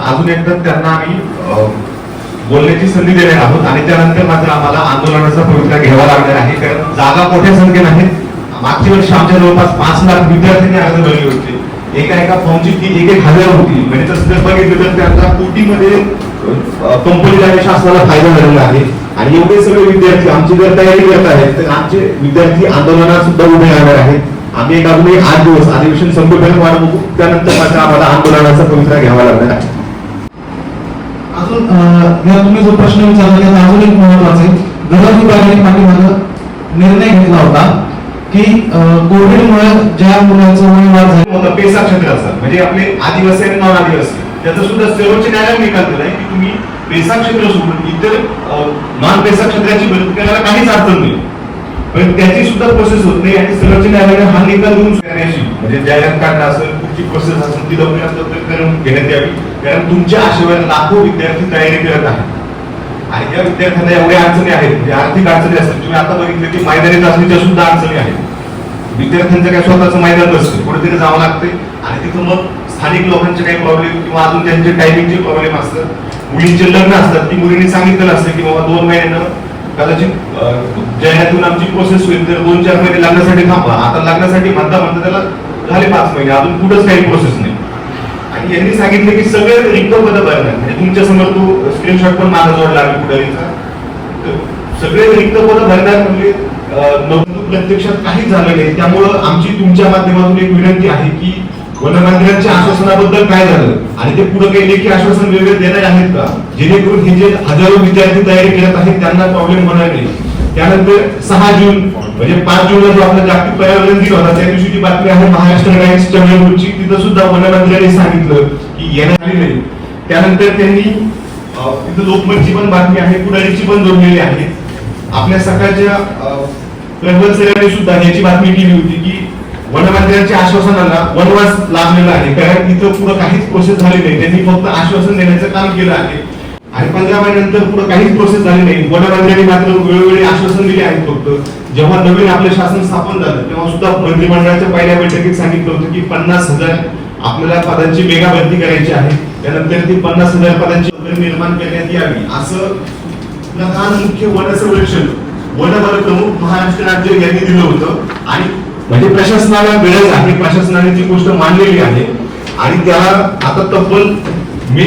अजून एकदा त्यांना आम्ही बोलण्याची संधी देणार आहोत आणि त्यानंतर मात्र आम्हाला आंदोलनाचा पवित्रा घ्यावा लागणार आहे, कारण जागा मोठ्या संख्येने आहेत. मागच्या वर्षी आमच्या जवळपास 5 लाख विद्यार्थ्यांनी अर्ज भरले होते. एका फॉर्मची फी 1,000 होती. म्हणजे तसं जर बघितलं तर त्यांचा कोटीमध्ये कंपनीला आणि शासनाला फायदा झालेला आहे. आणि एवढे सगळे विद्यार्थी आमची जर तयारी करत आहेत तर आमचे विद्यार्थी आंदोलनात सुद्धा उभे राहणार आहेत. आम्ही एक अजूनही 8 दिवस अधिवेशन संपेपर्यंत वाट बघू, त्यानंतर मात्र आम्हाला आंदोलनाचा पवित्रा घ्यावा लागणार आहे. अजून तुम्ही जो प्रश्न विचारला त्याचा अजून एक महत्वाचा आहे. गृह विभागाने पाठीमागे निर्णय घेतला होता की कोविडमुळे ज्या मुलांचं वय वाढ झालं पेसा क्षेत्राचा म्हणजे आपले आदिवासी आणि नॉन आदिवासी त्याचा सुद्धा सर्वोच्च न्यायालयाने निकाल दिला आहे की तुम्ही पेसा क्षेत्र सोडून इतर नॉन पेसा क्षेत्राची भरती करायला काहीच अडचण नाही, पण त्याची सुद्धा प्रोसेस होत नाही. आणि सर्वोच्च न्यायालयाने हा निकाल देऊन म्हणजे जाहिरात काढणं असेल, कुठची प्रोसेस असेल ती लवकरात करून घेण्यात यावी, कारण तुमच्या आशेवर लाखो विद्यार्थी तयारी करत आहेत. आणि त्या विद्यार्थ्यांना एवढ्या अडचणी आहेत, म्हणजे आर्थिक अडचणी असतील. तुम्ही आता बघितलं की मैदानी चाचणीच्या सुद्धा अडचणी आहेत. विद्यार्थ्यांचं काही स्वतःचं मैदान नसतं, कुठेतरी जावं लागते आणि तिथं मग स्थानिक लोकांचे काही प्रॉब्लेम किंवा अजून त्यांचे टायमिंगचे प्रॉब्लेम असतात. मुलींचे लग्न असतात, ती मुलींनी सांगितलेलं असतं की बाबा 2 महिन्यानं कदाचित जाहिरातून आमची प्रोसेस होईल, तर 2-4 महिने लग्नासाठी थांबा. आता लग्नासाठी म्हणता त्याला झाले 5 महिने, अजून कुठंच काही प्रोसेस नाही. आणि यांनी सांगितलं की सगळे रिक्त पद भरणार, म्हणजे तुमच्या समोर तो स्क्रीनशॉट पण माझा जोडला आहे पुढारीचा, सगळे रिक्त पद भरणार म्हणजे प्रत्यक्षात काहीच झालं नाही. त्यामुळं आमची तुमच्या माध्यमातून एक विनंती आहे की वनमंत्र्यांच्या आश्वासनाबद्दल काय झालं आणि ते पुढे काही लेखी आश्वासन वेगळे देणार आहेत का, जेणेकरून हे जे हजारो विद्यार्थी तयारी करत आहेत त्यांना प्रॉब्लेम होणार नाही. त्यानंतर 6 जून म्हणजे 5 जूनला जो आपला जागतिक पर्यावरण दिन होता त्या दिवशीची बातमी आहे महाराष्ट्र टाइम्स चंद्रपूरची, तिथं सुद्धा वनमंत्र्यांनी सांगितलं की येणार नाही. त्यानंतर त्यांनी तिथं लोकमतची पण बातमी आहे, पुढारीची पण जोडलेली आहे. आपल्या सकाळच्या प्रज्वल सरांनी सुद्धा याची बातमी केली होती की वनमंत्र्यांच्या आश्वासनाला वनवास लाभलेला आहे, कारण इथं पुढे काहीच प्रोसेस झाली नाही. त्यांनी फक्त आश्वासन देण्याचं काम केलं आहे आणि 15 महिन्यानंतर पुढे काहीच प्रोसेस झाली नाही. वनमंत्र्यांनी मात्र वेळोवेळी आश्वासन दिले आहेत. फक्त जेव्हा नवीन आपलं शासन स्थापन झालं तेव्हा सुद्धा मंत्रिमंडळाच्या पहिल्या बैठकीत सांगितलं होतं की 50,000 आपल्याला पदांची मेगा भरती करायची आहे. त्यानंतर ती 50,000 पदांची निर्माण करण्यात यावी असं प्रधान मुख्य वन संरक्षण वनवर प्रमुख महाराष्ट्र राज्य यांनी दिलं होतं. आणि म्हणजे प्रशासनाला गरज आहे, प्रशासनाने ती गोष्ट मांडलेली आहे आणि त्याला आता तब्बल मे